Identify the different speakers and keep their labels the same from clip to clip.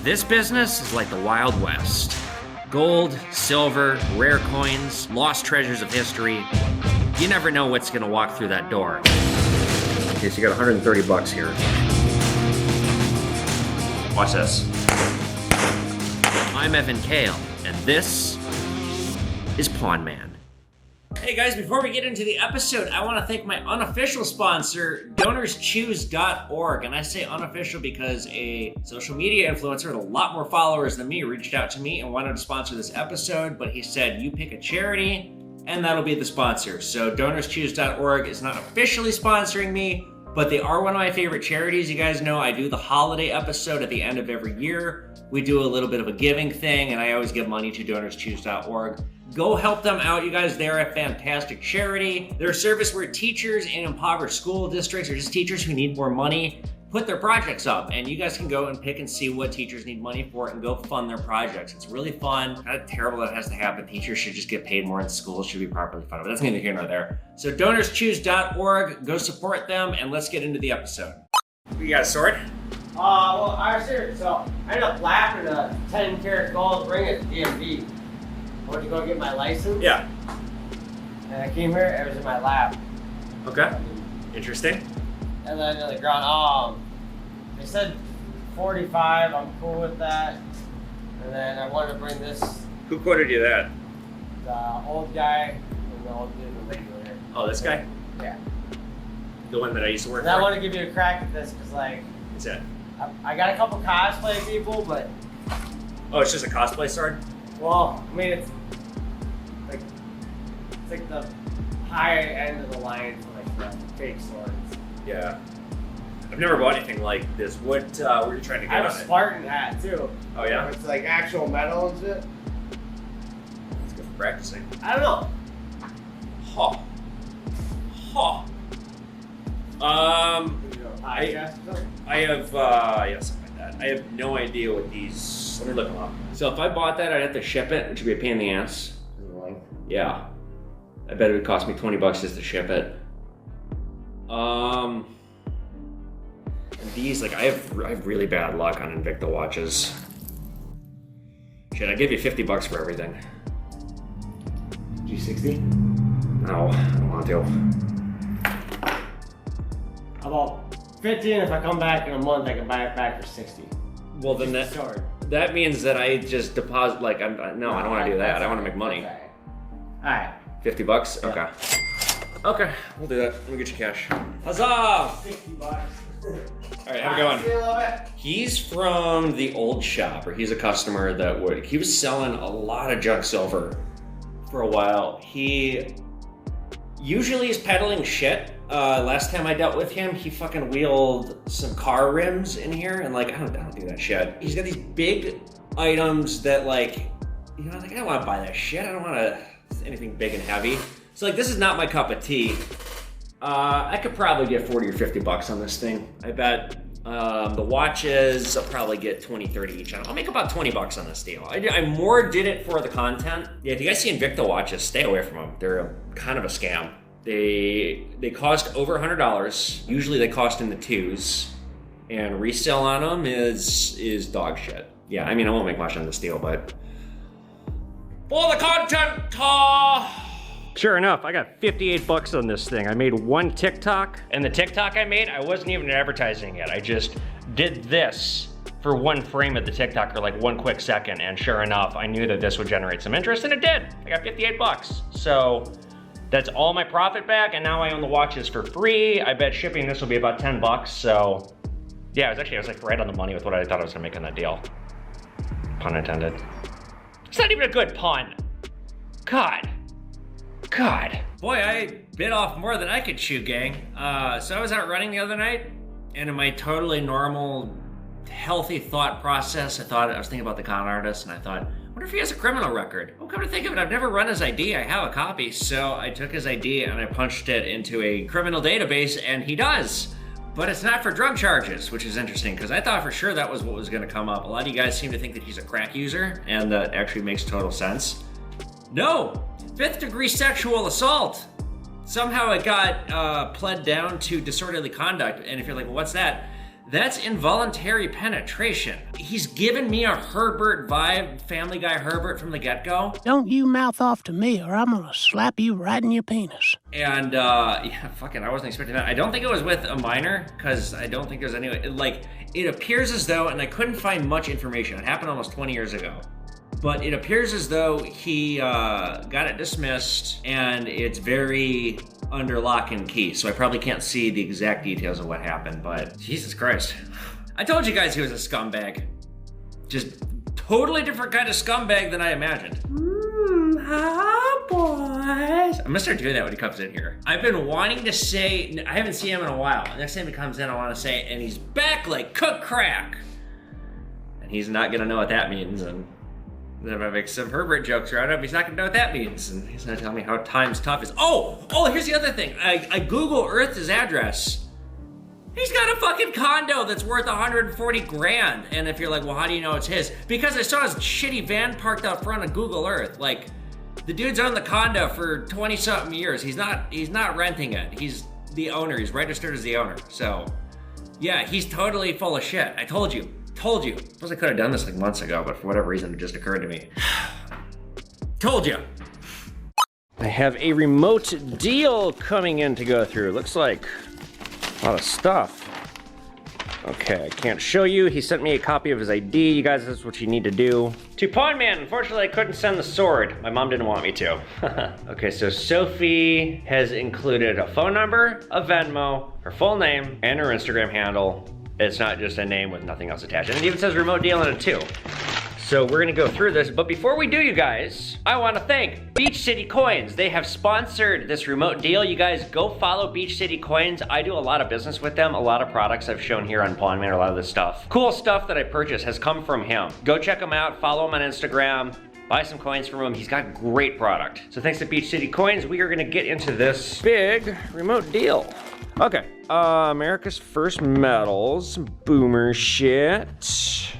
Speaker 1: This business is like the Wild West. Gold, silver, rare coins, lost treasures of history. You never know what's gonna walk through that door. Okay, so you got 130 bucks here. Watch this. I'm Evan Kale, and this is Pawn Man. Hey guys, before we get into the episode, I want to thank my unofficial sponsor, DonorsChoose.org. And I say unofficial because a social media influencer with a lot more followers than me reached out to me and wanted to sponsor this episode, but he said, you pick a charity and that'll be the sponsor. So DonorsChoose.org is not officially sponsoring me, but they are one of my favorite charities. You guys know I do the holiday episode at the end of every year. We do a little bit of a giving thing, and I always give money to DonorsChoose.org. Go help them out, you guys. They're a fantastic charity. They're a service where teachers in impoverished school districts or just teachers who need more money put their projects up, and you guys can go and pick and see what teachers need money for and go fund their projects. It's really fun. Kind of terrible that it has to happen. Teachers should just get paid more and schools should be properly funded, but that's neither here nor there. So DonorsChoose.org, go support them, and let's get into the episode. You got a sword?
Speaker 2: Well, I was here, so I ended up laughing a 10 karat gold ring at DMV. I went to go get my license.
Speaker 1: Yeah.
Speaker 2: And I came here, it was in my lap.
Speaker 1: Okay. Interesting.
Speaker 2: And then on the ground, they said 45, I'm cool with that. And then I wanted to bring this.
Speaker 1: Who quoted you that?
Speaker 2: The old guy and the old dude and the lady over here.
Speaker 1: Oh, this guy?
Speaker 2: Yeah.
Speaker 1: The one that I used to work
Speaker 2: And
Speaker 1: for?
Speaker 2: I want to give you a crack at this because, like,
Speaker 1: What's that?
Speaker 2: I got a couple cosplay people, but.
Speaker 1: Oh, it's just a cosplay sword?
Speaker 2: Well, I mean, it's like the high end of the line for like the fake swords.
Speaker 1: Yeah. I've never bought anything like this. What were you trying to
Speaker 2: I
Speaker 1: get
Speaker 2: have
Speaker 1: on
Speaker 2: a
Speaker 1: it?
Speaker 2: Spartan hat too.
Speaker 1: Oh yeah?
Speaker 2: It's like actual metal and shit.
Speaker 1: Let's go for practicing.
Speaker 2: I don't know.
Speaker 1: Huh. Huh. I have, yeah, something like that. I have no idea what these, let me look them up. So if I bought that, I'd have to ship it, which would be a pain in the ass. Yeah. I bet it would cost me 20 bucks just to ship it. And these, like, I have really bad luck on Invicta watches. Shit, I give you 50 bucks for everything.
Speaker 2: G60?
Speaker 1: No, I don't want to.
Speaker 2: About 15. If I come back in a month, I can buy it back for 60.
Speaker 1: Well, then that means that I just deposit, like, no, I don't want to do that. I want to make money.
Speaker 2: Okay. All right.
Speaker 1: 50 bucks?
Speaker 2: Yeah.
Speaker 1: Okay. Okay, we'll do that. Let me get you cash. Huzzah!
Speaker 2: 60 bucks.
Speaker 1: All right, have a good one.
Speaker 2: See you in a little bit.
Speaker 1: He's from the old shop, or he's a customer that he was selling a lot of junk silver for a while. He usually is peddling shit. Last time I dealt with him, he fucking wheeled some car rims in here, and like, I don't do that shit. He's got these big items that, like, you know, like, I don't want to buy that shit. I don't want anything big and heavy. So like, this is not my cup of tea. I could probably get 40 or 50 bucks on this thing. I bet the watches, I'll probably get 20, 30 each. I'll make about 20 bucks on this deal. I more did it for the content. Yeah, if you guys see Invicta watches, stay away from them. They're kind of a scam. They cost over $100. Usually they cost in the twos. And resale on them is dog shit. Yeah, I mean, I won't make much on this deal, but for the content, Sure enough, I got 58 bucks on this thing. I made one TikTok, and the TikTok I made, I wasn't even advertising it. I just did this for one frame of the TikTok for like one quick second, and sure enough, I knew that this would generate some interest, and it did. I got 58 bucks. So that's all my profit back, and now I own the watches for free. I bet shipping this will be about 10 bucks, so yeah, I was like right on the money with what I thought I was gonna make on that deal. Pun intended. It's not even a good pun. God. Boy, I bit off more than I could chew, gang. So I was out running the other night, and in my totally normal, healthy thought process, I was thinking about the con artist, and I thought, I wonder if he has a criminal record. Well, come to think of it, I've never run his ID. I have a copy, so I took his ID and I punched it into a criminal database, and he does. But it's not for drug charges, which is interesting, because I thought for sure that was what was going to come up. A lot of you guys seem to think that he's a crack user, and that actually makes total sense. No, 5th degree sexual assault. Somehow it got pled down to disorderly conduct, and if you're like, well, what's that? That's involuntary penetration. He's given me a Herbert vibe, Family Guy Herbert from the get-go.
Speaker 3: Don't you mouth off to me or I'm gonna slap you right in your penis.
Speaker 1: And yeah, fucking, I wasn't expecting that. I don't think it was with a minor, because I don't think there's any, like, it appears as though, and I couldn't find much information, it happened almost 20 years ago. But it appears as though he got it dismissed, and it's very under lock and key, so I probably can't see the exact details of what happened, but Jesus Christ. I told you guys he was a scumbag. Just totally different kind of scumbag than I imagined. Hi, boys. I'm gonna start doing that when he comes in here. I've been wanting to say, I haven't seen him in a while. Next time he comes in, I wanna say, and he's back like cook crack. And he's not gonna know what that means, and then if I make some Herbert jokes around him, he's not gonna know what that means. And he's gonna tell me how times tough is. Oh, here's the other thing. I Google Earthed his address. He's got a fucking condo that's worth 140 grand. And if you're like, well, how do you know it's his? Because I saw his shitty van parked out front of Google Earth. Like, the dude's owned the condo for 20 something years. He's not renting it. He's the owner. He's registered as the owner. So yeah, he's totally full of shit. I told you. Suppose I could have done this like months ago, but for whatever reason, it just occurred to me. Told you. I have a remote deal coming in to go through. Looks like a lot of stuff. Okay, I can't show you. He sent me a copy of his ID. You guys, that's what you need to do. To Pawn Man, unfortunately I couldn't send the sword. My mom didn't want me to. Okay, so Sophie has included a phone number, a Venmo, her full name, and her Instagram handle. It's not just a name with nothing else attached. And it even says remote deal in it too. So we're gonna go through this, but before we do, you guys, I wanna thank Beach City Coins. They have sponsored this remote deal. You guys go follow Beach City Coins. I do a lot of business with them. A lot of products I've shown here on Pawn Man, a lot of this stuff. Cool stuff that I purchased has come from him. Go check him out, follow him on Instagram, buy some coins from him. He's got great product. So thanks to Beach City Coins, we are gonna get into this big remote deal. Okay, America's First Metals, boomer shit.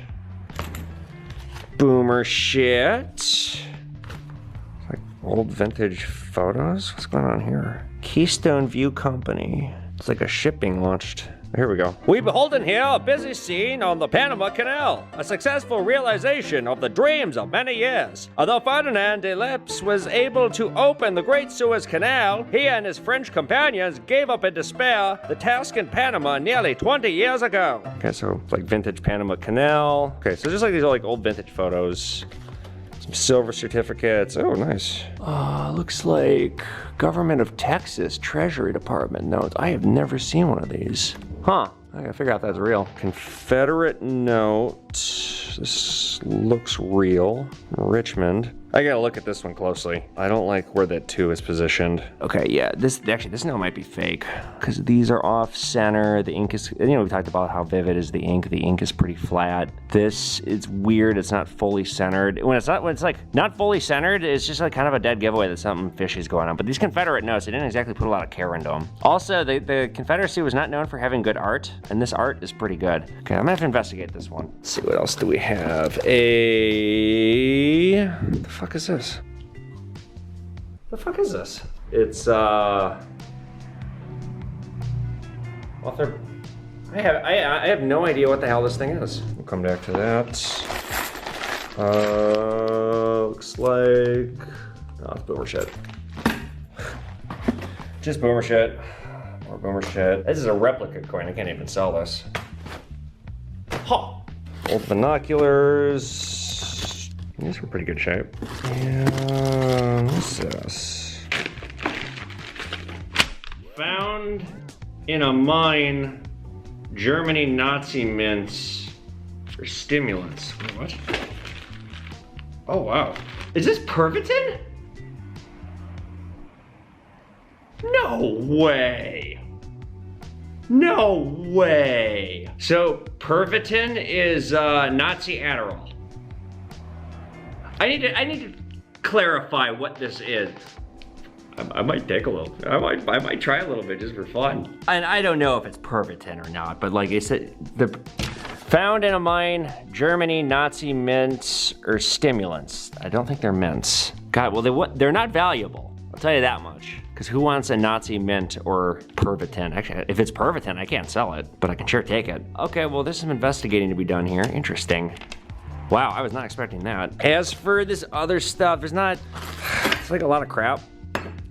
Speaker 1: Boomer shit. Like old vintage photos? What's going on here? Keystone View Company. It's like a shipping launched. Here we go. We beholden here a busy scene on the Panama Canal, a successful realization of the dreams of many years. Although Ferdinand de Lesseps was able to open the Great Suez Canal, he and his French companions gave up in despair the task in Panama nearly 20 years ago. Okay, so like vintage Panama Canal. Okay, so just like these are like old vintage photos. Some silver certificates. Oh, nice. Looks like Government of Texas Treasury Department notes. I have never seen one of these. Huh, I gotta figure out if that's real. Confederate note. This looks real. Richmond. I gotta look at this one closely. I don't like where that 2 is positioned. Okay, yeah, this note might be fake because these are off center. The ink is, we talked about how vivid is the ink. The ink is pretty flat. This is weird. It's not fully centered. When it's like not fully centered, it's just like kind of a dead giveaway that something fishy is going on. But these Confederate notes, they didn't exactly put a lot of care into them. Also, the Confederacy was not known for having good art, and this art is pretty good. Okay, I'm gonna have to investigate this one. Let's see, what else do we have? What the fuck is this? The fuck is this? It's author. I have no idea what the hell this thing is. We'll come back to that. Looks like it's boomer shit. Just boomer shit. More boomer shit. This is a replica coin. I can't even sell this. Huh. Old binoculars. These are in pretty good shape. And what's this? Found in a mine, Germany Nazi mints or stimulants. What? Oh wow. Is this Pervitin? No way. No way. So Pervitin is Nazi Adderall. I need to clarify what this is. I might take a little. I might try a little bit just for fun. And I don't know if it's Pervitin or not, but like I said, found in a mine, Germany, Nazi mints or stimulants. I don't think they're mints. God, well they're not valuable. I'll tell you that much. Because who wants a Nazi mint or Pervitin? Actually, if it's Pervitin, I can't sell it, but I can sure take it. Okay, well, there's some investigating to be done here. Interesting. Wow, I was not expecting that. As for this other stuff, it's like a lot of crap.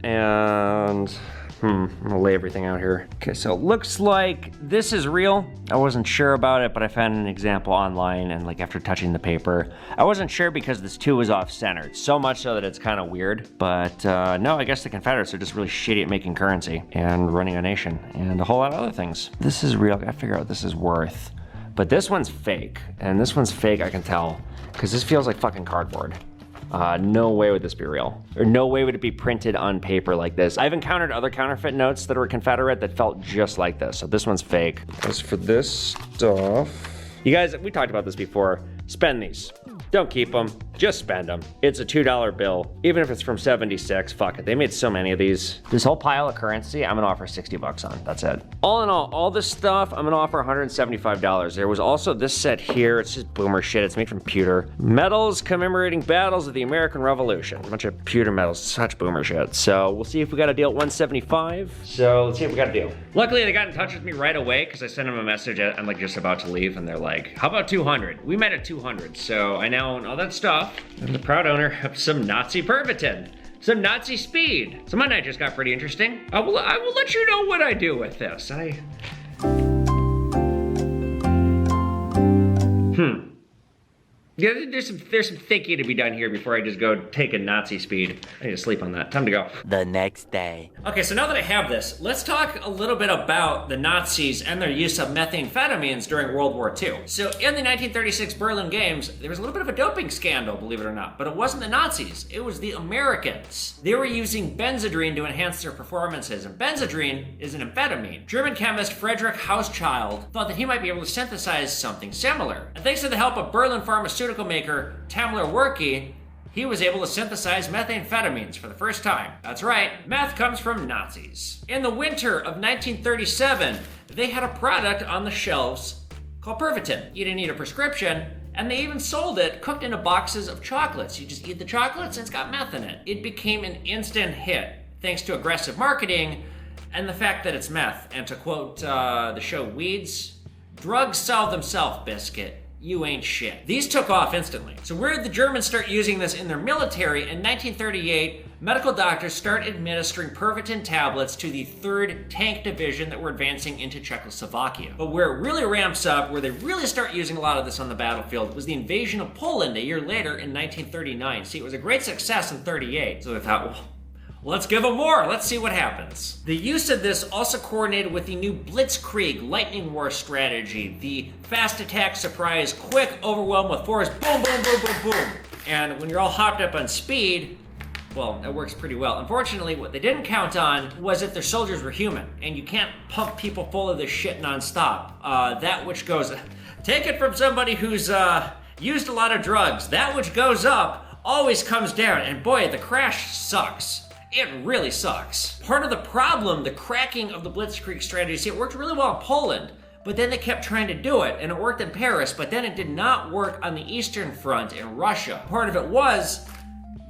Speaker 1: And I'm gonna lay everything out here. Okay, so it looks like this is real. I wasn't sure about it, but I found an example online, and like after touching the paper, I wasn't sure because this 2 is off-centered, so much so that it's kind of weird. But no, I guess the Confederates are just really shitty at making currency and running a nation and a whole lot of other things. This is real. I gotta figure out what this is worth. But this one's fake, and this one's fake, I can tell, because this feels like fucking cardboard. No way would this be real. Or no way would it be printed on paper like this. I've encountered other counterfeit notes that were Confederate that felt just like this, so this one's fake. As for this stuff, you guys, we talked about this before. Spend these. Don't keep them, just spend them. It's a $2 bill, even if it's from 76, fuck it. They made so many of these. This whole pile of currency, I'm gonna offer 60 bucks on, that's it. All in all this stuff, I'm gonna offer $175. There was also this set here, it's just boomer shit, it's made from pewter. Medals commemorating battles of the American Revolution. A bunch of pewter medals, such boomer shit. So we'll see if we got a deal at 175. So let's see if we got a deal. Luckily they got in touch with me right away because I sent them a message, I'm like just about to leave and they're like, how about 200? We met at 200, so I now own all that stuff. I'm the proud owner of some Nazi Pervitin, some Nazi speed. So my night just got pretty interesting. I will let you know what I do with this. Yeah, there's some thinking to be done here before I just go take a Nazi speed. I need to sleep on that. Time to go.
Speaker 4: The next day.
Speaker 1: Okay, so now that I have this, let's talk a little bit about the Nazis and their use of methamphetamines during World War II. So in the 1936 Berlin Games, there was a little bit of a doping scandal, believe it or not, but it wasn't the Nazis, it was the Americans. They were using Benzedrine to enhance their performances, and Benzedrine is an amphetamine. German chemist Friedrich Hauschild thought that he might be able to synthesize something similar. And thanks to the help of Berlin pharmaceutical maker Tamler Werke, he was able to synthesize methamphetamines for the first time. That's right, meth comes from Nazis. In the winter of 1937, they had a product on the shelves called Pervitin. You didn't need a prescription, and they even sold it cooked into boxes of chocolates. You just eat the chocolates and it's got meth in it. It became an instant hit thanks to aggressive marketing and the fact that it's meth. And to quote the show Weeds, drugs solve themselves, biscuit. You ain't shit. These took off instantly. So where did the Germans start using this in their military? In 1938, medical doctors start administering Pervitin tablets to the 3rd Tank Division that were advancing into Czechoslovakia. But where it really ramps up, where they really start using a lot of this on the battlefield, was the invasion of Poland a year later in 1939. See, it was a great success in 38, so they thought, well, let's give them more. Let's see what happens. The use of this also coordinated with the new Blitzkrieg lightning war strategy, the fast attack, surprise, quick overwhelm with force, boom, boom, boom, boom, boom. And when you're all hopped up on speed, well, it works pretty well. Unfortunately, what they didn't count on was that their soldiers were human, and you can't pump people full of this shit nonstop. That which goes, take it from somebody who's used a lot of drugs, that which goes up always comes down, and boy, the crash sucks. It really sucks. Part of the problem, the cracking of the Blitzkrieg strategy, see, it worked really well in Poland, but then they kept trying to do it, and it worked in Paris, but then it did not work on the Eastern Front in Russia. Part of it was,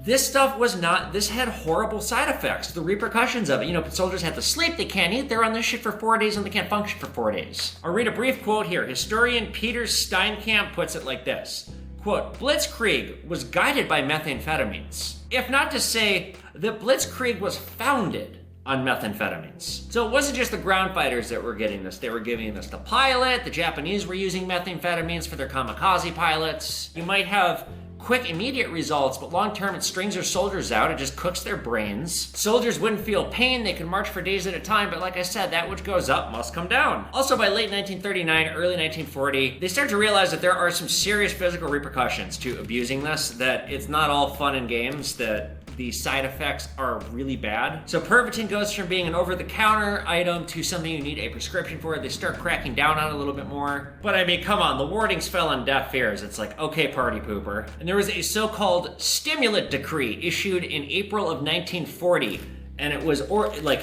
Speaker 1: this had horrible side effects, the repercussions of it. You know, soldiers have to sleep, they can't eat, they're on this shit for 4 days and they can't function for 4 days. I'll read a brief quote here. Historian Peter Steinkamp puts it like this. Quote, Blitzkrieg was guided by methamphetamines, if not to say that Blitzkrieg was founded on methamphetamines. So it wasn't just the ground fighters that were getting this, they were giving this to pilot, the Japanese were using methamphetamines for their kamikaze pilots. You might have quick, immediate results, but long-term it strings their soldiers out, it just cooks their brains. Soldiers wouldn't feel pain, they can march for days at a time, but like I said, that which goes up must come down. Also, by late 1939, early 1940, they start to realize that there are some serious physical repercussions to abusing this, that it's not all fun and games, that the side effects are really bad. So Pervitin goes from being an over-the-counter item to something you need a prescription for. They start cracking down on it a little bit more. But I mean, come on, the warnings fell on deaf ears. It's like, okay, party pooper. And there was a so-called stimulant decree issued in April of 1940. And it was,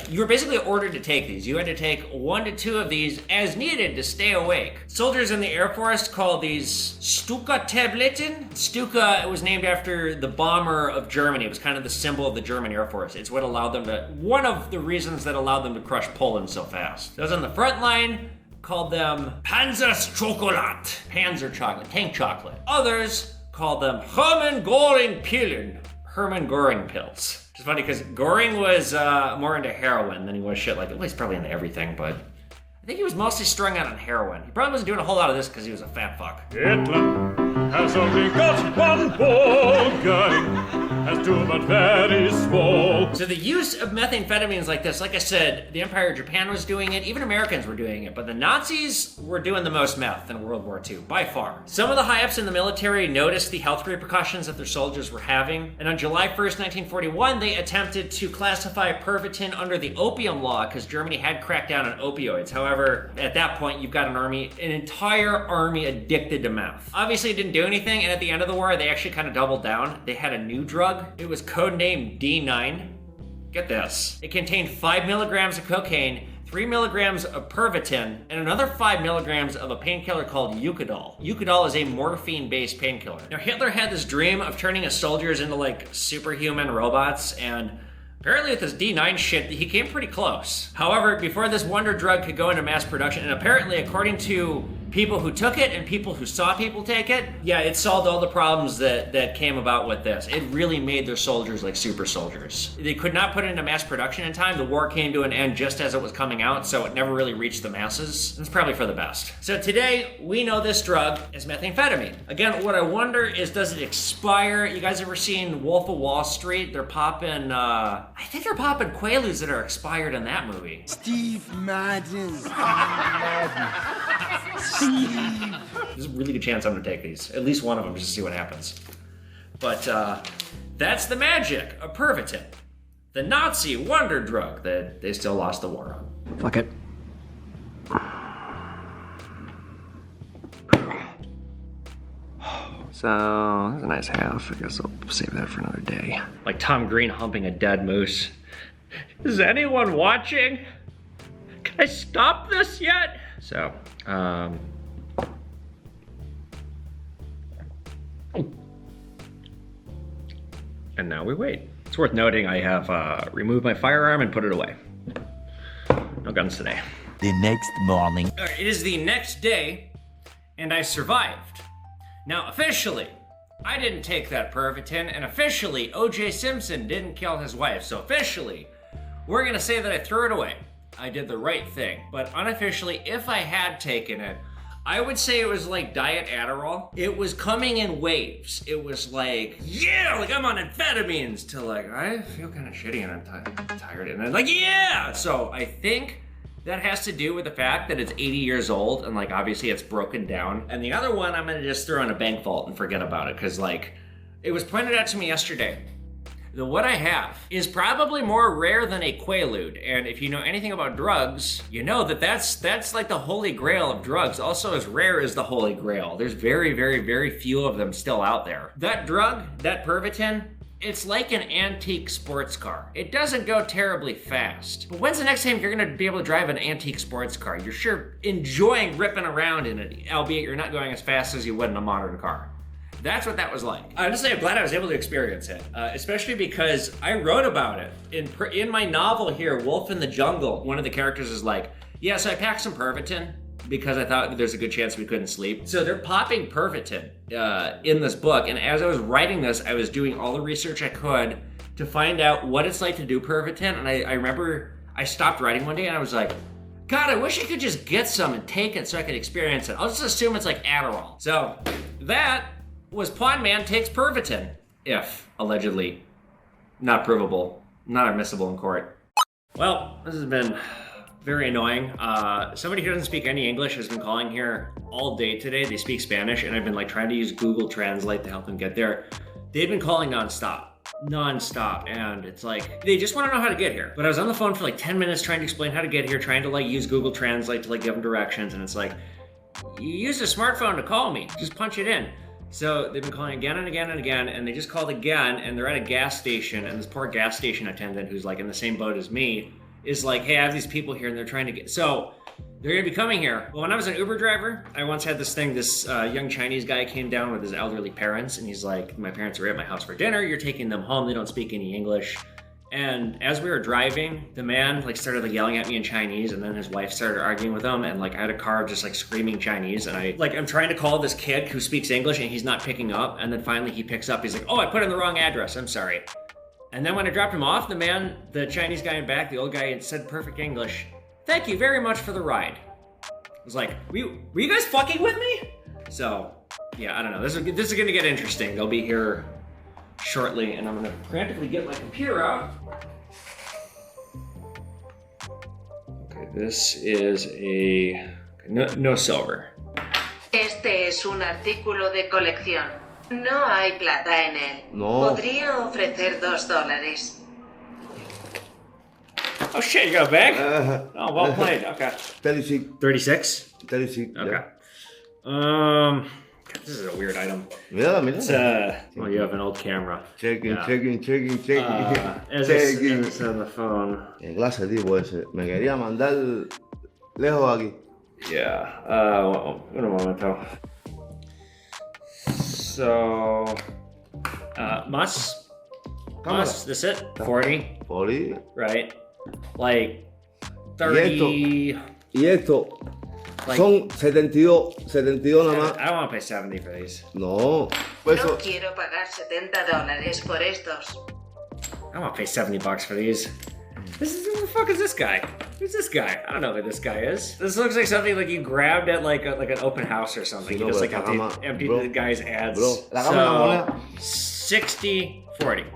Speaker 1: you were basically ordered to take these. You had to take 1 to 2 of these as needed to stay awake. Soldiers in the Air Force called these Stuka-Tabletten. Stuka, it was named after the bomber of Germany. It was kind of the symbol of the German Air Force. It's what allowed them to, one of the reasons that allowed them to crush Poland so fast. Those on the front line called them Panzerschokolade, Panzer chocolate, tank chocolate. Others called them Hermann Göring Pillen, Hermann Göring pills. Which is funny because Göring was more into heroin than he was shit like, well, he's probably into everything, but I think he was mostly strung out on heroin. He probably wasn't doing a whole lot of this because he was a fat fuck.
Speaker 4: Hitler has only got one ball, Göring has two but very small.
Speaker 1: So the use of methamphetamines like this, like I said, the Empire of Japan was doing it, even Americans were doing it, but the Nazis were doing the most meth in World War II, by far. Some of the high-ups in the military noticed the health repercussions that their soldiers were having, and on July 1st, 1941, they attempted to classify Pervitin under the opium law because Germany had cracked down on opioids. However, at that point, you've got an entire army addicted to meth. Obviously, it didn't do anything, and at the end of the war, they actually kind of doubled down. They had a new drug. It was codenamed D9. Get this. It contained 5 milligrams of cocaine, 3 milligrams of Pervitin, and another 5 milligrams of a painkiller called Eucadol. Eucadol is a morphine-based painkiller. Now, Hitler had this dream of turning his soldiers into, like, superhuman robots, and apparently with this D9 shit, he came pretty close. However, before this wonder drug could go into mass production, and apparently, according to people who took it and people who saw people take it, yeah, it solved all the problems that came about with this. It really made their soldiers like super soldiers. They could not put it into mass production in time. The war came to an end just as it was coming out, so it never really reached the masses. It's probably for the best. So today, we know this drug is methamphetamine. Again, what I wonder is, does it expire? You guys ever seen Wolf of Wall Street? They're popping, I think they're popping Quaaludes that are expired in that movie.
Speaker 5: Steve Madden.
Speaker 1: There's a really good chance I'm gonna take these. At least one of them, just to see what happens. But that's the magic of Pervitin. The Nazi wonder drug that they still lost the war on.
Speaker 6: Fuck it. So, that's a nice half. I guess I'll save that for another day.
Speaker 1: Like Tom Green humping a dead moose. Is anyone watching? Can I stop this yet? So, and now we wait. It's worth noting I have removed my firearm and put it away. No guns today.
Speaker 5: The next morning.
Speaker 1: All right, it is the next day, and I survived. Now, officially, I didn't take that Pervitin, and officially, O.J. Simpson didn't kill his wife. So officially, we're gonna say that I threw it away. I did the right thing. But unofficially, if I had taken it, I would say it was like Diet Adderall. It was coming in waves. It was like, yeah, like I'm on amphetamines, to like, I feel kind of shitty and I'm tired. And then like, yeah! So I think that has to do with the fact that it's 80 years old and like obviously it's broken down. And the other one, I'm gonna just throw in a bank vault and forget about it, because like, it was pointed out to me yesterday that what I have is probably more rare than a Quaalude. And if you know anything about drugs, you know that that's like the holy grail of drugs. Also as rare as the holy grail. There's very, very, very few of them still out there. That drug, that Pervitin, it's like an antique sports car. It doesn't go terribly fast. But when's the next time you're gonna be able to drive an antique sports car? You're sure enjoying ripping around in it, albeit you're not going as fast as you would in a modern car. That's what that was like. Honestly, I'm glad I was able to experience it, especially because I wrote about it. In my novel here, Wolf in the Jungle, one of the characters is like, yeah, so I packed some Pervitin because I thought there's a good chance we couldn't sleep. So they're popping Pervitin in this book, and as I was writing this, I was doing all the research I could to find out what it's like to do Pervitin, and I remember I stopped writing one day and I was like, God, I wish I could just get some and take it so I could experience it. I'll just assume it's like Adderall. So that was Pawn Man Takes Pervitin, if allegedly not provable, not admissible in court. Well, this has been very annoying. Somebody who doesn't speak any English has been calling here all day today. They speak Spanish, and I've been like trying to use Google Translate to help them get there. They've been calling nonstop, and it's like, they just want to know how to get here. But I was on the phone for like 10 minutes trying to explain how to get here, trying to like use Google Translate to like give them directions, and it's like, you use a smartphone to call me, just punch it in. So they've been calling again and again and again, and they just called again, and they're at a gas station, and this poor gas station attendant who's like in the same boat as me is like, hey, I have these people here and they're trying to get, so they're gonna be coming here. Well, when I was an Uber driver, I once had this thing, this young Chinese guy came down with his elderly parents, and he's like, my parents are at my house for dinner, you're taking them home, they don't speak any English. And as we were driving, the man like started like yelling at me in Chinese, and then his wife started arguing with him, and like I had a car just like screaming Chinese, and I'm trying to call this kid who speaks English and he's not picking up, and then finally he picks up, he's like, oh, I put in the wrong address, I'm sorry. And then when I dropped him off, the Chinese guy in back, the old guy, had said perfect English, thank you very much for the ride. I was like, were you guys fucking with me? So yeah, I don't know, this is gonna get interesting. They'll be here shortly, and I'm gonna frantically get my computer out. Okay, this is a no silver.
Speaker 7: Este es un artículo de colección. No hay plata en él.
Speaker 8: No.
Speaker 7: Podría ofrecer $2.
Speaker 1: Oh shit, you got a bag? Oh, well played. Okay.
Speaker 8: 36.
Speaker 1: 36?
Speaker 8: 36.
Speaker 1: Okay.
Speaker 8: Yeah.
Speaker 1: This is a weird item.
Speaker 8: Mira, mira.
Speaker 1: It's well, you have an old camera.
Speaker 8: Checking.
Speaker 1: As it's on the phone.
Speaker 8: ¿Qué clase de tipo ese? Me quería mandar lejos aquí.
Speaker 1: Yeah. Un momento. So, Mus, this it? 40?
Speaker 8: 40.
Speaker 1: Right. Like, 30.
Speaker 8: Y esto
Speaker 1: Like,
Speaker 8: son 72 nada más.
Speaker 1: I don't want to pay 70 for these.
Speaker 8: No. Pues
Speaker 7: No
Speaker 8: eso.
Speaker 7: quiero pagar $70 por estos.
Speaker 1: I want to pay $70 for these. Who the fuck is this guy? Who's this guy? I don't know who this guy is. This looks like something like you grabbed at like an open house or something.
Speaker 8: Sí,
Speaker 1: You
Speaker 8: no,
Speaker 1: just like
Speaker 8: pero
Speaker 1: emptied
Speaker 8: bro,
Speaker 1: the guy's ads.
Speaker 8: bro, la cámara
Speaker 1: 60-40.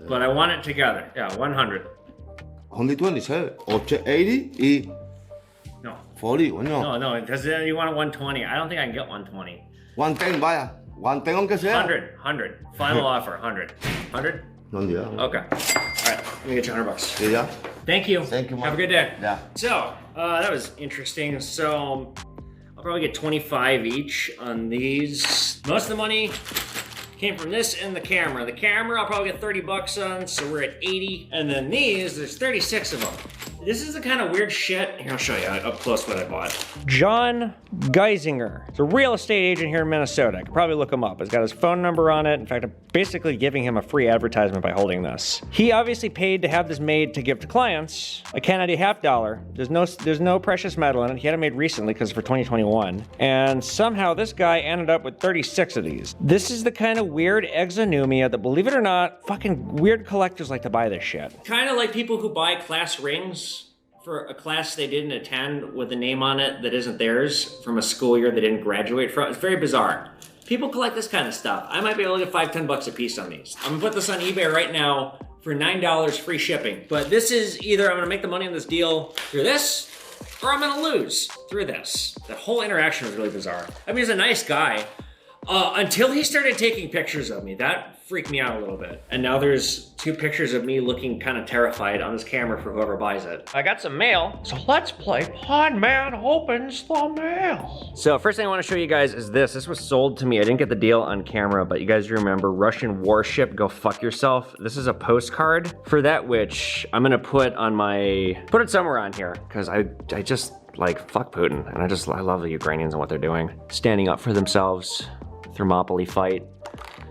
Speaker 1: But I want it together. Yeah, 100.
Speaker 8: 127. 80 y
Speaker 1: No.
Speaker 8: 40. Coño.
Speaker 1: No, because then you want a 120. I don't think I can get 120.
Speaker 8: 110, vaya. 110 aunque sea.
Speaker 1: 100. Final offer, 100. 100?
Speaker 8: No, ya.
Speaker 1: Okay. All right, let me get you $100.
Speaker 8: Sí, ya.
Speaker 1: Thank you.
Speaker 8: Thank you, man.
Speaker 1: Have a good day.
Speaker 8: Yeah.
Speaker 1: So, that was interesting. So, I'll probably get 25 each on these. Most of the money came from this and the camera. The camera I'll probably get $30 on, so we're at 80. And then these, there's 36 of them. This is the kind of weird shit. Here, I'll show you up close what I bought. John Geisinger. He's a real estate agent here in Minnesota. I could probably look him up. It's got his phone number on it. In fact, I'm basically giving him a free advertisement by holding this. He obviously paid to have this made to give to clients. A Canada $half. There's no precious metal in it. He had it made recently because it's for 2021. And somehow this guy ended up with 36 of these. This is the kind of weird exonumia that, believe it or not, fucking weird collectors like to buy this shit. Kind of like people who buy class rings for a class they didn't attend with a name on it that isn't theirs from a school year they didn't graduate from. It's very bizarre. People collect this kind of stuff. I might be able to get $5-10 a piece on these. I'm gonna put this on eBay right now for $9 free shipping. But this is either I'm gonna make the money on this deal through this, or I'm gonna lose through this. That whole interaction was really bizarre. I mean, he's a nice guy. Until he started taking pictures of me. That freaked me out a little bit. And now there's 2 pictures of me looking kind of terrified on this camera for whoever buys it. I got some mail, so let's play Pawn Man Opens the Mail. So first thing I want to show you guys is this. This was sold to me. I didn't get the deal on camera, but you guys remember Russian warship, go fuck yourself. This is a postcard for that, which I'm gonna put it somewhere on here, because I just like fuck Putin, and I love the Ukrainians and what they're doing. Standing up for themselves. Thermopylae fight.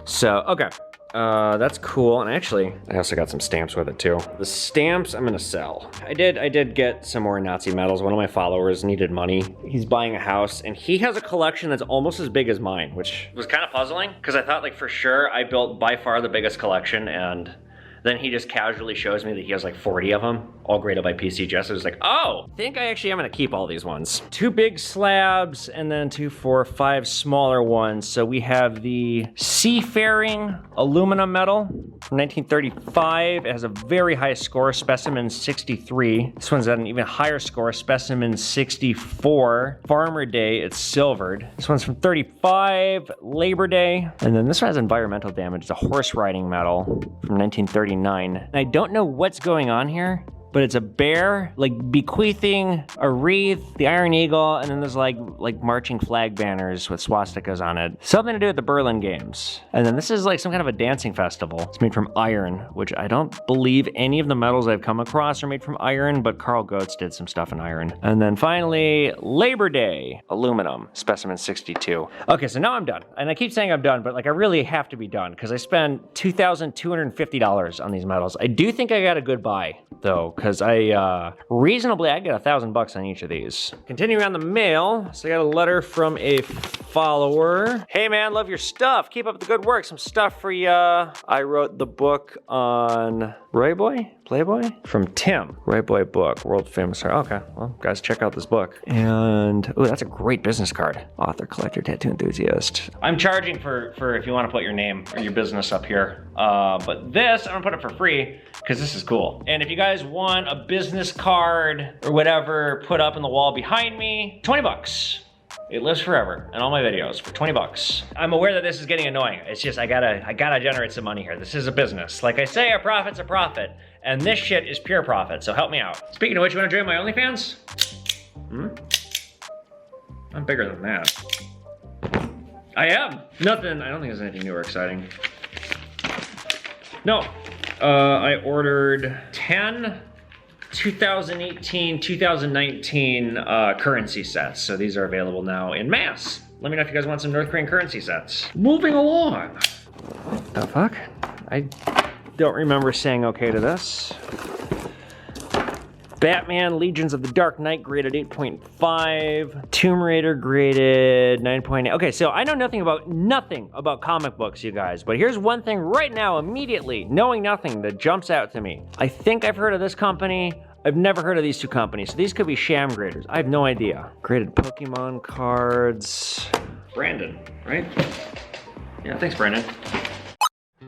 Speaker 1: So, okay. That's cool. And actually, I also got some stamps with it too. The stamps I'm gonna sell. I did get some more Nazi medals. One of my followers needed money. He's buying a house and he has a collection that's almost as big as mine, which was kind of puzzling because I thought like for sure I built by far the biggest collection, and then he just casually shows me that he has like 40 of them, all graded by PCGS. So I was like, oh, I think I actually am gonna keep all these ones. 2 big slabs and then 2, 4, 5 smaller ones. So we have the Seafaring aluminum medal from 1935. It has a very high score, specimen 63. This one's at an even higher score, specimen 64. Farmer Day, it's silvered. This one's from 35, Labor Day. And then this one has environmental damage. It's a horse riding medal from 1939. And I don't know what's going on here.
Speaker 9: but it's a bear like bequeathing a wreath, the Iron Eagle, and then there's like marching flag banners with swastikas on it. Something to do with the Berlin Games. And then this is like some kind of a dancing festival. It's made from iron, which I don't believe any of the metals I've come across are made from iron, but Carl Goetz did some stuff in iron. And then finally, Labor Day, aluminum, specimen 62. Okay, so now I'm done. And I keep saying I'm done, but like I really have to be done because I spent $2,250 on these metals. I do think I got a good buy though, because I get $1,000 on each of these. Continuing on the mail, so I got a letter from a follower. Hey man, love your stuff. Keep up the good work. Some stuff for ya. I wrote the book on Playboy? From Tim. Right Boy book, world famous. Okay, well, guys, check out this book. And, oh, that's a great business card. Author, collector, tattoo enthusiast. I'm charging for if you want to put your name or your business up here. But this, I'm gonna put it for free because this is cool. And if you guys want a business card or whatever put up in the wall behind me, $20. It lives forever in all my videos for $20. I'm aware that this is getting annoying. It's just, I gotta generate some money here. This is a business. Like I say, a profit's a profit. And this shit is pure profit, so help me out. Speaking of which, you wanna join my OnlyFans? I'm bigger than that. I am. Nothing, I don't think there's anything new or exciting. No, I ordered 10 2018, 2019 currency sets. So these are available now in mass. Let me know if you guys want some North Korean currency sets. Moving along. What the fuck? I don't remember saying okay to this. Batman Legions of the Dark Knight graded 8.5. Tomb Raider graded 9.8. Okay, so I know nothing about comic books, you guys, but here's one thing right now, immediately, knowing nothing, that jumps out to me. I think I've heard of this company. I've never heard of these two companies, so these could be sham graders. I have no idea. Graded Pokemon cards. Brandon, right? Yeah, thanks, Brandon.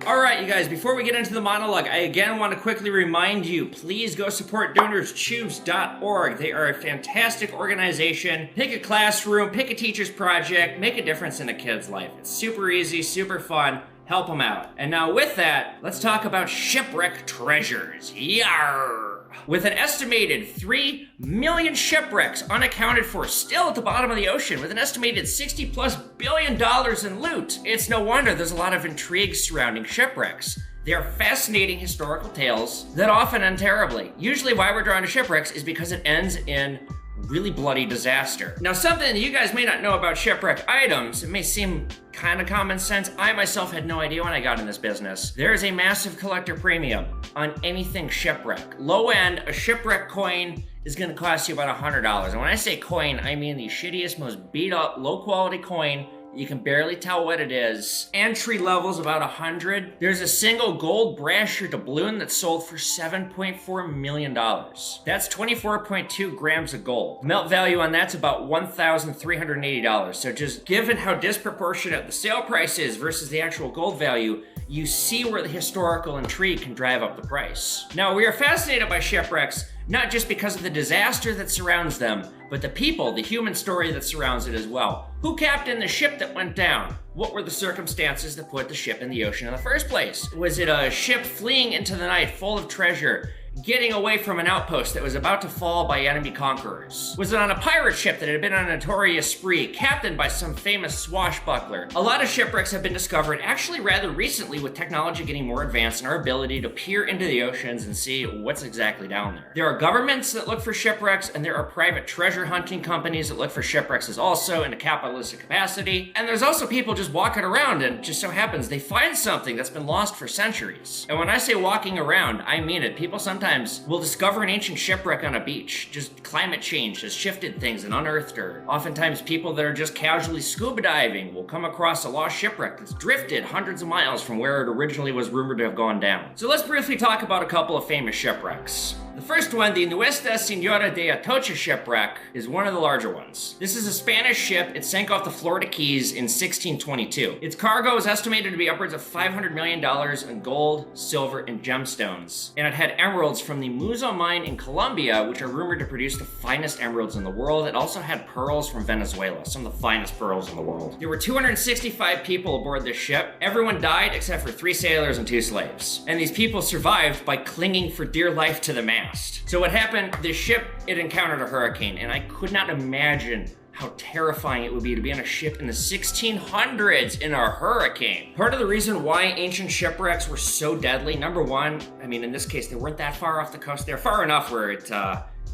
Speaker 1: All right, you guys, before we get into the monologue, I again want to quickly remind you, please go support DonorsChoose.org. They are a fantastic organization. Pick a classroom, pick a teacher's project, make a difference in a kid's life. It's super easy, super fun. Help them out. And now with that, let's talk about shipwreck treasures. Yarr! With an estimated 3 million shipwrecks unaccounted for still at the bottom of the ocean, with an estimated $60+ billion in loot, it's no wonder there's a lot of intrigue surrounding shipwrecks. They are fascinating historical tales that often end terribly. Usually why we're drawn to shipwrecks is because it ends in really bloody disaster. Now, something that you guys may not know about shipwreck items, it may seem kind of common sense. I myself had no idea when I got in this business. There is a massive collector premium on anything shipwreck. Low end, a shipwreck coin is gonna cost you about $100. And when I say coin, I mean the shittiest, most beat up, low quality coin. You can barely tell what it is. Entry level's about 100. There's a single gold brass doubloon that sold for $7.4 million. That's 24.2 grams of gold. Melt value on that's about $1,380. So just given how disproportionate the sale price is versus the actual gold value, you see where the historical intrigue can drive up the price. Now, we are fascinated by shipwrecks, not just because of the disaster that surrounds them, but the people, the human story that surrounds it as well. Who captained the ship that went down? What were the circumstances that put the ship in the ocean in the first place? Was it a ship fleeing into the night full of treasure, getting away from an outpost that was about to fall by enemy conquerors? Was it on a pirate ship that had been on a notorious spree, captained by some famous swashbuckler? A lot of shipwrecks have been discovered actually rather recently, with technology getting more advanced and our ability to peer into the oceans and see what's exactly down there. There are governments that look for shipwrecks, and there are private treasure hunting companies that look for shipwrecks as also in a capitalistic capacity. And there's also people just walking around, and it just so happens they find something that's been lost for centuries. And when I say walking around, I mean it. People sometimes will discover an ancient shipwreck on a beach. Just climate change has shifted things and unearthed her. Oftentimes people that are just casually scuba diving will come across a lost shipwreck that's drifted hundreds of miles from where it originally was rumored to have gone down. So let's briefly talk about a couple of famous shipwrecks. The first one, the Nuestra Señora de Atocha shipwreck, is one of the larger ones. This is a Spanish ship. It sank off the Florida Keys in 1622. Its cargo is estimated to be upwards of $500 million in gold, silver, and gemstones. And it had emeralds emeralds from the Muzo mine in Colombia, which are rumored to produce the finest emeralds in the world. It also had pearls from Venezuela, some of the finest pearls in the world. There were 265 people aboard this ship. Everyone died except for 3 sailors and 2 slaves. And these people survived by clinging for dear life to the mast. So what happened, this ship, it encountered a hurricane, and I could not imagine how terrifying it would be to be on a ship in the 1600s in a hurricane. Part of the reason why ancient shipwrecks were so deadly, number one, I mean, in this case, they weren't that far off the coast. They're far enough where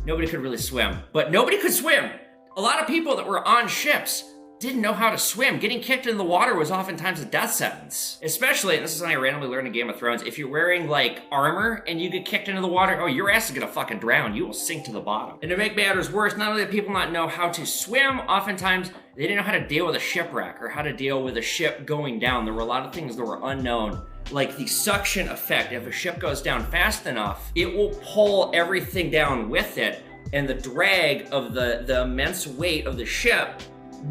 Speaker 1: nobody could really swim. But nobody could swim. A lot of people that were on ships didn't know how to swim. Getting kicked in the water was oftentimes a death sentence. Especially, and this is something I randomly learned in Game of Thrones, if you're wearing like armor and you get kicked into the water, oh, your ass is gonna fucking drown. You will sink to the bottom. And to make matters worse, not only did people not know how to swim, oftentimes they didn't know how to deal with a shipwreck or how to deal with a ship going down. There were a lot of things that were unknown. Like the suction effect, if a ship goes down fast enough, it will pull everything down with it, and the drag of the immense weight of the ship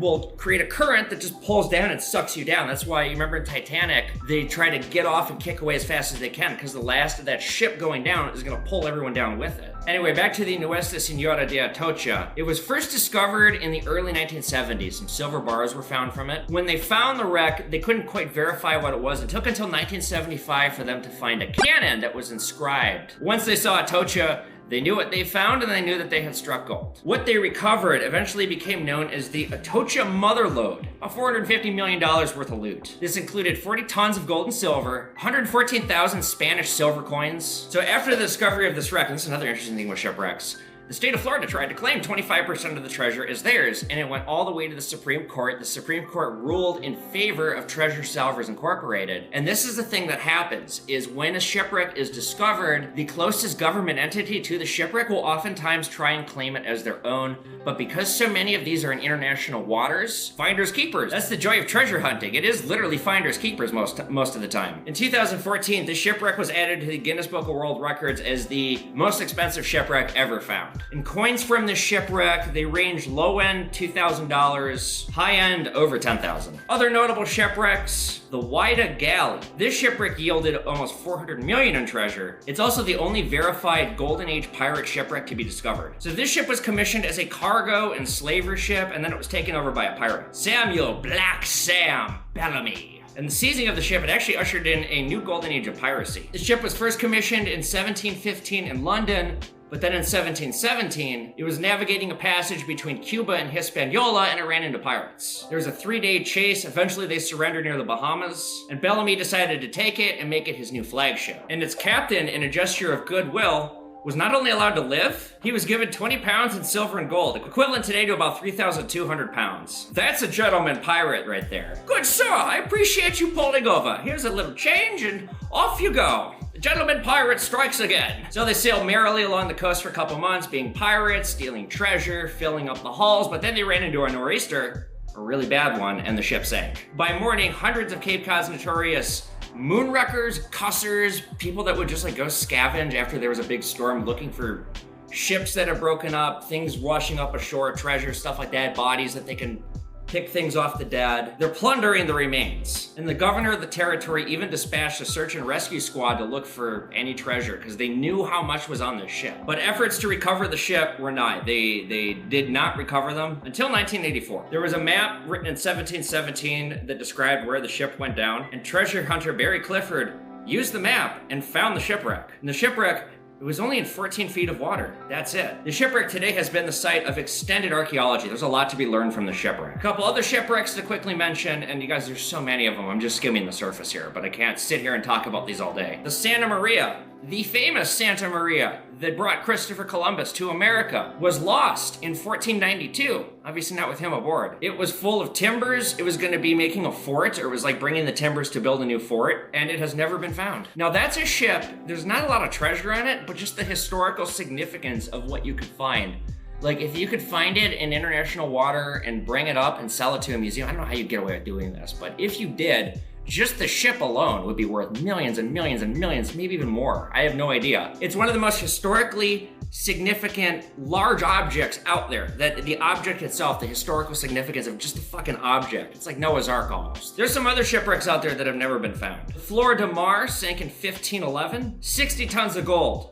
Speaker 1: will create a current that just pulls down and sucks you down. That's why you remember in Titanic, they try to get off and kick away as fast as they can because the last of that ship going down is gonna pull everyone down with it. Anyway, back to the Nuestra Senora de Atocha. It was first discovered in the early 1970s. Some silver bars were found from it. When they found the wreck, they couldn't quite verify what it was. It took until 1975 for them to find a cannon that was inscribed. Once they saw Atocha, they knew what they found and they knew that they had struck gold. What they recovered eventually became known as the Atocha Mother Lode, a $450 million worth of loot. This included 40 tons of gold and silver, 114,000 Spanish silver coins. So after the discovery of this wreck, and this is another interesting thing with shipwrecks, the state of Florida tried to claim 25% of the treasure as theirs, and it went all the way to the Supreme Court. The Supreme Court ruled in favor of Treasure Salvers Incorporated. And this is the thing that happens, is when a shipwreck is discovered, the closest government entity to the shipwreck will oftentimes try and claim it as their own. But because so many of these are in international waters, finders keepers. That's the joy of treasure hunting. It is literally finders keepers most of the time. In 2014, the shipwreck was added to the Guinness Book of World Records as the most expensive shipwreck ever found. And coins from this shipwreck, they range low end $2,000, high end over $10,000. Other notable shipwrecks, the Whydah Galley. This shipwreck yielded almost $400 million in treasure. It's also the only verified Golden Age pirate shipwreck to be discovered. So this ship was commissioned as a cargo and slaver ship, and then it was taken over by a pirate, Samuel Black Sam Bellamy. And the seizing of the ship, it actually ushered in a new golden age of piracy. The ship was first commissioned in 1715 in London, but then in 1717, it was navigating a passage between Cuba and Hispaniola, and it ran into pirates. There was a 3-day chase. Eventually, they surrendered near the Bahamas, and Bellamy decided to take it and make it his new flagship. And its captain, in a gesture of goodwill, was not only allowed to live, he was given 20 pounds in silver and gold, equivalent today to about 3,200 pounds. That's a gentleman pirate right there. Good sir, I appreciate you pulling over. Here's a little change and off you go. The gentleman pirate strikes again. So they sailed merrily along the coast for a couple months, being pirates, stealing treasure, filling up the hulls, but then they ran into a nor'easter, a really bad one, and the ship sank. By morning, hundreds of Cape Cod's notorious moonwreckers, cussers, people that would just like go scavenge after there was a big storm looking for ships that have broken up, things washing up ashore, treasure, stuff like that, bodies that they can pick things off the dead. They're plundering the remains. And the governor of the territory even dispatched a search and rescue squad to look for any treasure because they knew how much was on this ship. But efforts to recover the ship were not. They did not recover them until 1984. There was a map written in 1717 that described where the ship went down, and treasure hunter Barry Clifford used the map and found the shipwreck. And the shipwreck, it was only in 14 feet of water. That's it. The shipwreck today has been the site of extended archaeology. There's a lot to be learned from the shipwreck. A couple other shipwrecks to quickly mention, and you guys, there's so many of them. I'm just skimming the surface here, but I can't sit here and talk about these all day. The Santa Maria, the famous Santa Maria that brought Christopher Columbus to America, was lost in 1492. Obviously not with him aboard. It was full of timbers. It was going to be making a fort, or it was like bringing the timbers to build a new fort, and it has never been found. Now that's a ship, there's not a lot of treasure on it, but just the historical significance of what you could find. Like if you could find it in international water and bring it up and sell it to a museum, I don't know how you'd get away with doing this, but if you did, just the ship alone would be worth millions and millions and millions, maybe even more. I have no idea. It's one of the most historically significant large objects out there. That the object itself, the historical significance of just the fucking object. It's like Noah's Ark almost. There's some other shipwrecks out there that have never been found. The Flor de Mar sank in 1511, 60 tons of gold.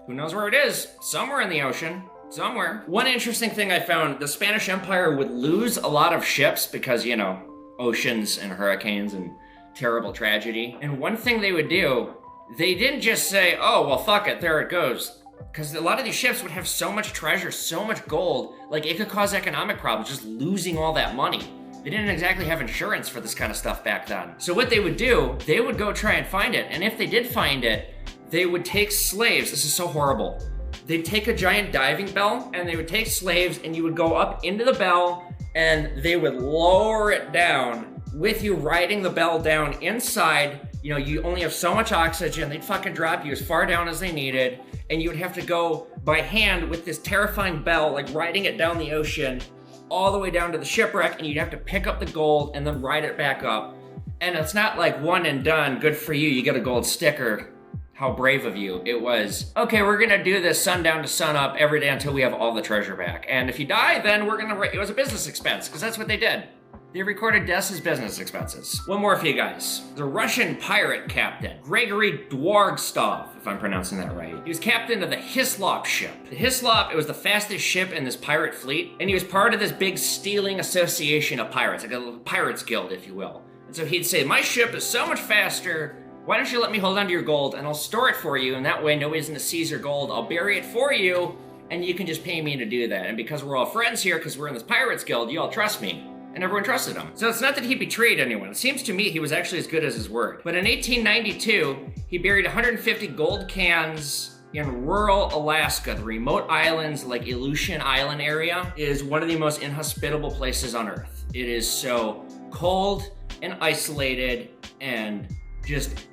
Speaker 1: Who knows where it is? Somewhere in the ocean. Somewhere. One interesting thing I found, the Spanish Empire would lose a lot of ships because, you know, oceans and hurricanes and terrible tragedy. And one thing they would do, they didn't just say, oh, well, fuck it, there it goes. Because a lot of these ships would have so much treasure, so much gold, like it could cause economic problems, just losing all that money. They didn't exactly have insurance for this kind of stuff back then. So what they would do, they would go try and find it. And if they did find it, they would take slaves. This is so horrible. They'd take a giant diving bell and they would take slaves and you would go up into the bell and they would lower it down with you riding the bell down inside. You know, you only have so much oxygen. They'd fucking drop you as far down as they needed. And you would have to go by hand with this terrifying bell, like riding it down the ocean all the way down to the shipwreck, and you'd have to pick up the gold and then ride it back up. And it's not like one and done, good for you, you get a gold sticker. How brave of you. It was, okay, we're gonna do this sundown to sunup every day until we have all the treasure back. And if you die, then we're gonna, it was a business expense, because that's what they did. They recorded deaths as business expenses. One more for you guys. The Russian pirate captain, Gregory Dwargstov, if I'm pronouncing that right. He was captain of the Hislop ship. The Hislop, it was the fastest ship in this pirate fleet, and he was part of this big stealing association of pirates, like a little pirates guild, if you will. And so he'd say, my ship is so much faster, why don't you let me hold on to your gold and I'll store it for you, and that way nobody's gonna seize your gold. I'll bury it for you, and you can just pay me to do that. And because we're all friends here, because we're in this pirates guild, you all trust me. And everyone trusted him. So it's not that he betrayed anyone. It seems to me he was actually as good as his word. But in 1892, he buried 150 gold cans in rural Alaska. The remote islands, like Aleutian Island area, is one of the most inhospitable places on Earth. It is so cold and isolated and just,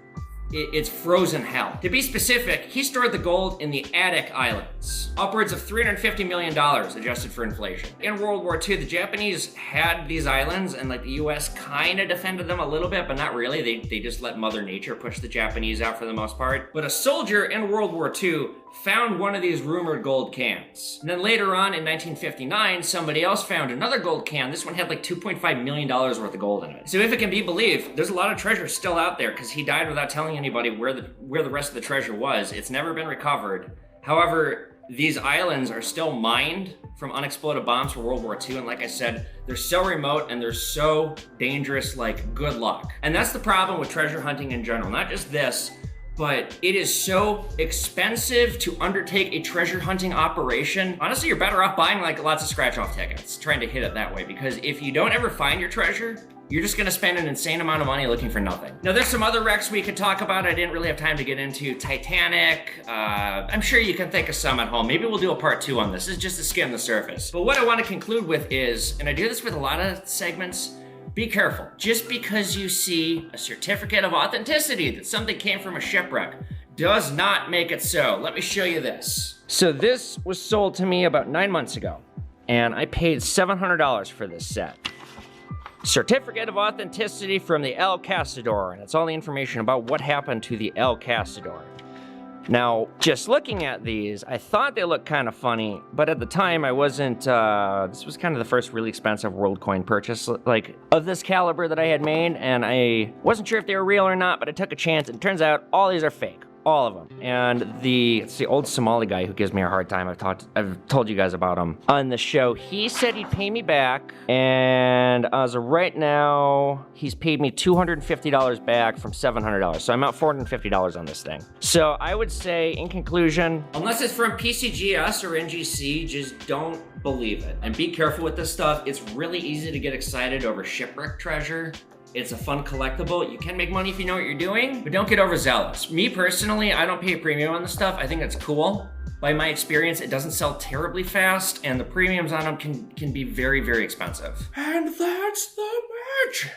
Speaker 1: it's frozen hell. To be specific, he stored the gold in the Attic Islands. Upwards of $350 million adjusted for inflation. In World War II, the Japanese had these islands and like the US kind of defended them a little bit, but not really. They just let Mother Nature push the Japanese out for the most part. But a soldier in World War II found one of these rumored gold cans. And then later on in 1959, somebody else found another gold can. This one had like $2.5 million worth of gold in it. So if it can be believed, there's a lot of treasure still out there because he died without telling anybody where the rest of the treasure was. It's never been recovered. However, these islands are still mined from unexploded bombs from World War II. And like I said, they're so remote and they're so dangerous, like good luck. And that's the problem with treasure hunting in general. Not just this, but it is so expensive to undertake a treasure hunting operation. Honestly, you're better off buying like lots of scratch-off tickets, trying to hit it that way, because if you don't ever find your treasure, you're just gonna spend an insane amount of money looking for nothing. Now, there's some other wrecks we could talk about. I didn't really have time to get into. Titanic, I'm sure you can think of some at home. Maybe we'll do a part 2 on this. This is just to skim the surface. But what I wanna conclude with is, and I do this with a lot of segments, be careful. Just because you see a certificate of authenticity that something came from a shipwreck does not make it so. Let me show you this. So this was sold to me about 9 months ago, and I paid $700 for this set. Certificate of authenticity from the El Cazador, and it's all the information about what happened to the El Cazador. Now, just looking at these, I thought they looked kind of funny, but at the time I wasn't, this was kind of the first really expensive world coin purchase, like, of this caliber that I had made, and I wasn't sure if they were real or not, but I took a chance, and it turns out all these are fake. All of them. And it's the old Somali guy who gives me a hard time. I've told you guys about him on the show. He said he'd pay me back, and as of right now, he's paid me $250 back from $700. So I'm out $450 on this thing. So I would say, in conclusion, unless it's from PCGS or NGC, just don't believe it. And be careful with this stuff. It's really easy to get excited over shipwreck treasure. It's a fun collectible. You can make money if you know what you're doing, but don't get overzealous. Me personally, I don't pay a premium on this stuff. I think it's cool. By my experience, it doesn't sell terribly fast, and the premiums on them can be very, very expensive. And that's the magic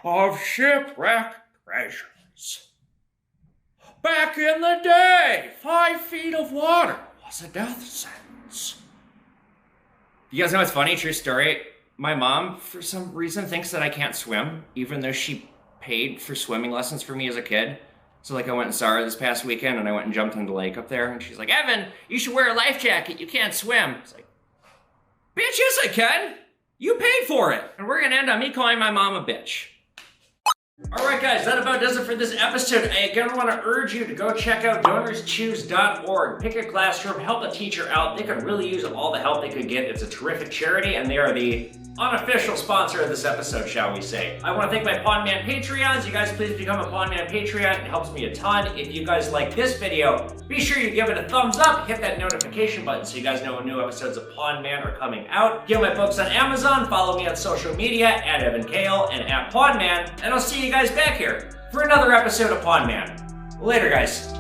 Speaker 1: of shipwreck treasures. Back in the day, 5 feet of water was a death sentence. You guys know what's funny? True story. My mom, for some reason, thinks that I can't swim, even though she paid for swimming lessons for me as a kid. So like I went and saw her this past weekend and I went and jumped in the lake up there and she's like, Evan, you should wear a life jacket, you can't swim. It's like, bitch, yes I can. You paid for it. And we're gonna end on me calling my mom a bitch. Alright guys, that about does it for this episode. I again want to urge you to go check out donorschoose.org. Pick a classroom, help a teacher out. They could really use all the help they could get. It's a terrific charity, and they are the unofficial sponsor of this episode, shall we say. I want to thank my Pondman Patreons. You guys please become a Pondman Patreon. It helps me a ton. If you guys like this video, be sure you give it a thumbs up, hit that notification button so you guys know when new episodes of Pondman are coming out. Get my books on Amazon, follow me on social media at Evan Kale and at Pondman, and I'll see you guys back here for another episode of Pondman. Later, guys.